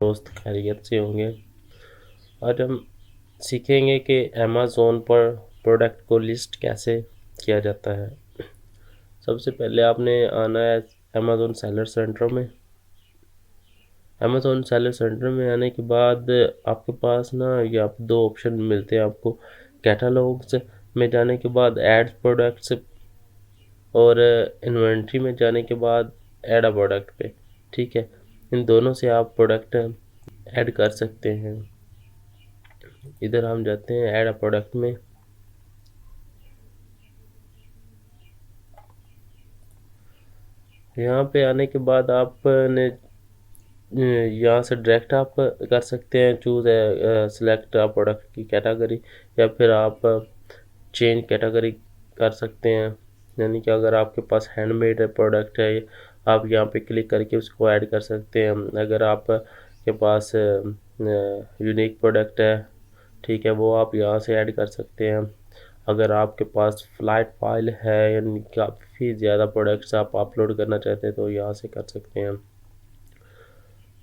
दोस्त खैरियत से होंगे। आज हम सीखेंगे कि अमेज़ोन पर प्रोडक्ट को लिस्ट कैसे किया जाता है। सबसे पहले आपने आना है अमेज़ोन सेलर सेंटर में। अमेज़ोन सेलर सेंटर में आने के बाद आपके पास ना या दो ऑप्शन मिलते हैं आपको। कैटलॉग्स में जाने के बाद ऐड प्रोडक्ट्स और इन्वेंट्री में जाने के बाद ऐड अ प्रोडक्ट पे। ठीक है, इन दोनों से आप प्रोडक्ट ऐड कर सकते हैं। इधर हम जाते हैं ऐड अ प्रोडक्ट में। यहाँ पे आने के बाद आपने यहाँ से डायरेक्ट आप कर सकते हैं चूज़ सिलेक्ट अ प्रोडक्ट की कैटेगरी, या फिर आप चेंज कैटेगरी कर सकते हैं। यानी कि अगर आपके पास हैंडमेड प्रोडक्ट है, आप यहाँ पे क्लिक करके उसको ऐड कर सकते हैं। अगर आप के पास यूनिक प्रोडक्ट है, ठीक है, वो आप यहाँ से ऐड कर सकते हैं। अगर आपके पास फ्लाइट फाइल है, यानी काफ़ी ज़्यादा प्रोडक्ट्स आप अपलोड करना चाहते हैं, तो यहाँ से कर सकते हैं।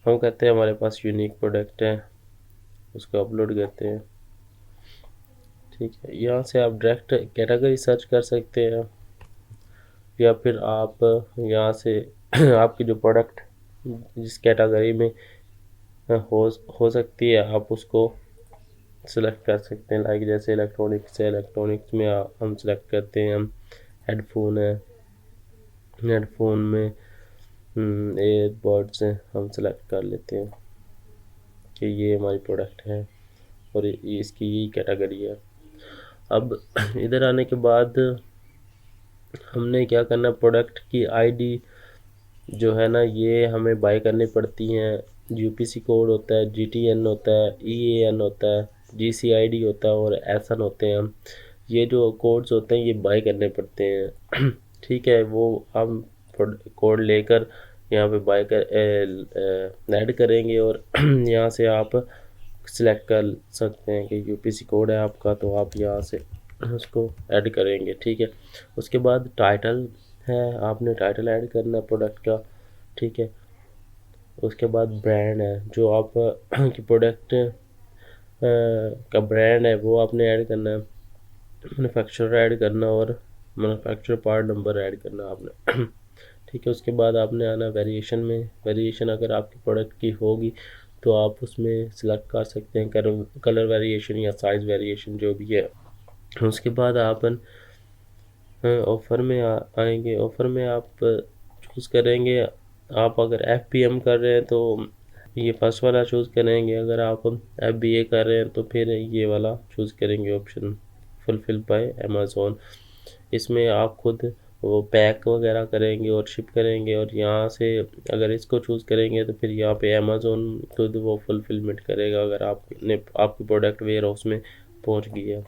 हम कहते हैं हमारे पास यूनिक प्रोडक्ट है, उसको अपलोड करते हैं। ठीक है, यहाँ से आप डायरेक्ट कैटेगरी सर्च कर सकते हैं, या फिर आप यहाँ से आपकी जो प्रोडक्ट जिस कैटेगरी में हो हो सकती है आप उसको सिलेक्ट कर सकते हैं। लाइक जैसे इलेक्ट्रॉनिक्स है, इलेक्ट्रॉनिक्स में हम सिलेक्ट करते हैं। हम हेडफोन है, हेडफोन में एयरबड्स हैं, हम सेलेक्ट कर लेते हैं कि ये हमारी प्रोडक्ट है और इसकी यही कैटेगरी है। अब इधर आने के बाद हमने क्या करना, प्रोडक्ट की आईडी जो है ना, ये हमें बाय करनी पड़ती हैं। यूपीसी कोड होता है, जीटीएन होता है, ईएएन होता है, जीसीआईडी होता है और एसएन होते हैं। ये जो कोड्स होते हैं ये बाय करने पड़ते हैं। ठीक है, वो हम कोड लेकर यहाँ पे बाय कर ऐड करेंगे और यहाँ से आप सिलेक्ट कर सकते हैं कि यूपीसी कोड है आपका, तो आप यहाँ से उसको ऐड करेंगे। ठीक है, उसके बाद टाइटल है, आपने टाइटल ऐड करना है प्रोडक्ट का। ठीक है, उसके बाद ब्रांड है, जो आप की प्रोडक्ट का ब्रांड है वो आपने ऐड करना है। मैन्युफैक्चरर ऐड करना और मैन्युफैक्चरर पार्ट नंबर ऐड करना आपने। ठीक है, उसके बाद आपने आना वेरिएशन में। वेरिएशन अगर आपकी प्रोडक्ट की होगी तो आप उसमें सिलेक्ट कर सकते हैं कलर वेरिएशन या साइज़ वेरिएशन जो भी है। उसके बाद आप ऑफ़र में आएंगे। ऑफ़र में आप चूज़ करेंगे, आप अगर एफपीएम कर रहे हैं तो ये फर्स्ट वाला चूज़ करेंगे। अगर आप एफबीए कर रहे हैं तो फिर ये वाला चूज़ करेंगे ऑप्शन फुलफिल बाय अमेज़ॉन। इसमें आप खुद वो पैक वगैरह करेंगे और शिप करेंगे, और यहाँ से अगर इसको चूज़ करेंगे तो फिर यहाँ पे अमेज़ॉन खुद वो फुलफिलमेंट करेगा अगर आपकी प्रोडक्ट वेयर हाउस में पहुँच गई है।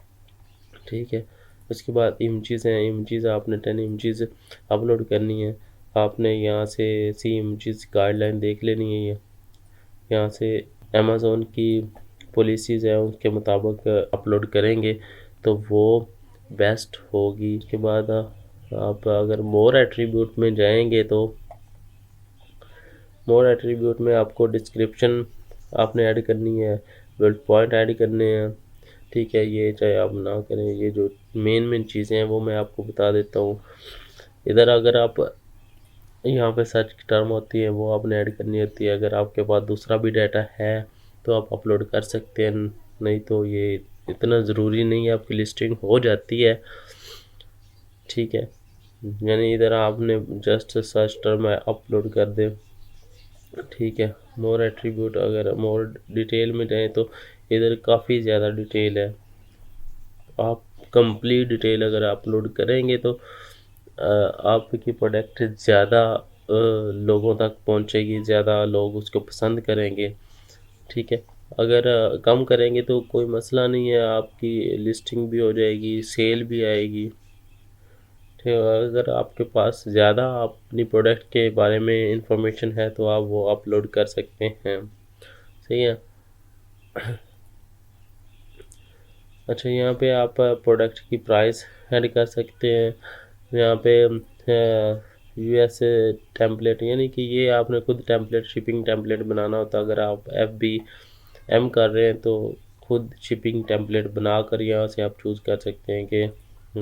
ठीक है, उसके बाद इमेजेस हैं। इमेजेस आपने 10 इमेजेस अपलोड करनी है। आपने यहाँ से सी इमेजेस गाइडलाइन देख लेनी है। ये यहाँ से अमेज़ॉन की पॉलिसीज़ है उसके मुताबिक अपलोड करेंगे तो वो बेस्ट होगी। उसके बाद आप अगर मोर एट्रीब्यूट में जाएंगे तो मोर एट्रीब्यूट में आपको डिस्क्रिप्शन आपने ऐड करनी है, बुलेट पॉइंट ऐड करने हैं। ठीक है, ये चाहे आप ना करें, ये जो मेन चीज़ें हैं वो मैं आपको बता देता हूँ। इधर अगर आप यहाँ पे सर्च टर्म होती है वो आपने ऐड करनी होती है। अगर आपके पास दूसरा भी डाटा है तो आप अपलोड कर सकते हैं, नहीं तो ये इतना ज़रूरी नहीं है, आपकी लिस्टिंग हो जाती है। ठीक है, यानी इधर आपने जस्ट सर्च टर्म अपलोड कर दे। ठीक है, मोर एट्रीब्यूट अगर मोर डिटेल में जाएँ तो इधर काफ़ी ज़्यादा डिटेल है। आप कंप्लीट डिटेल अगर अपलोड करेंगे तो आपकी प्रोडक्ट ज़्यादा लोगों तक पहुंचेगी, ज़्यादा लोग उसको पसंद करेंगे। ठीक है, अगर कम करेंगे तो कोई मसला नहीं है, आपकी लिस्टिंग भी हो जाएगी, सेल भी आएगी। ठीक है, अगर आपके पास ज़्यादा अपनी प्रोडक्ट के बारे में इंफॉर्मेशन है तो आप वो अपलोड कर सकते हैं। सही है। अच्छा, यहाँ पे आप प्रोडक्ट की प्राइस ऐड कर सकते हैं। यहाँ पे US टेम्पलेट, यानी कि ये आपने खुद टेम्पलेट, शिपिंग टेम्पलेट बनाना होता है। अगर आप FBM कर रहे हैं तो खुद शिपिंग टेम्पलेट बनाकर यहाँ से आप चूज़ कर सकते हैं कि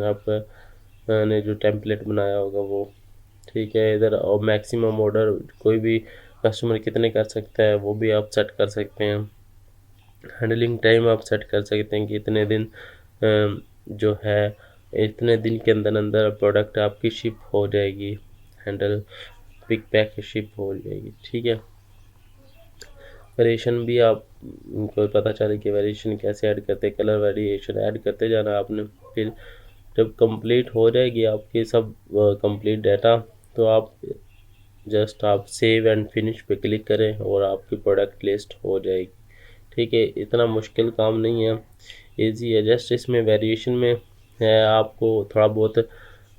आप ने जो टेम्पलेट बनाया होगा वो, ठीक है। इधर और मैक्सिमम ऑर्डर कोई भी कस्टमर कितने कर सकता है वो भी आप सेट कर सकते हैं। हैंडलिंग टाइम आप सेट कर सकते हैं कि इतने दिन जो है इतने दिन के अंदर अंदर प्रोडक्ट आपकी शिप हो जाएगी, हैंडल पिक पैक शिप हो जाएगी, ठीक है। वेरिएशन भी आप को पता चले कि वेरिएशन कैसे ऐड करते हैं, कलर वेरिएशन ऐड करते जाना आपने। फिर जब कंप्लीट हो जाएगी आपकी सब कंप्लीट डाटा, तो आप जस्ट आप सेव एंड फिनिश पे क्लिक करें और आपकी प्रोडक्ट लिस्ट हो जाएगी, ठीक है। इतना मुश्किल काम नहीं है, इजी है। जस्ट इसमें वेरिएशन में है, आपको थोड़ा बहुत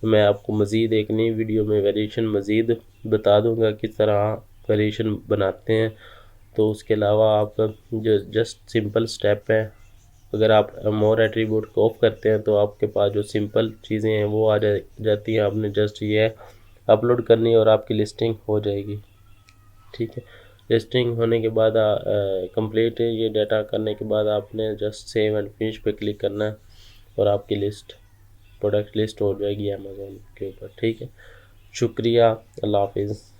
मैं आपको मज़ीद एक नई वीडियो में वेरिएशन मज़ीद बता दूंगा किस तरह वेरिएशन बनाते हैं। तो उसके अलावा आप जो जस्ट सिंपल स्टेप है, अगर आप मोर एट्रीब्यूट को ऑफ करते हैं तो आपके पास जो सिंपल चीज़ें हैं वो आ जाती हैं। आपने जस्ट ये अपलोड करनी है और आपकी लिस्टिंग हो जाएगी, ठीक है। लिस्टिंग होने के बाद कंप्लीट ये डाटा करने के बाद आपने जस्ट सेव एंड फिनिश पे क्लिक करना है और आपकी लिस्ट, प्रोडक्ट लिस्ट हो जाएगी अमेज़ोन के ऊपर, ठीक है। शुक्रिया, अल्लाह हाफिज़।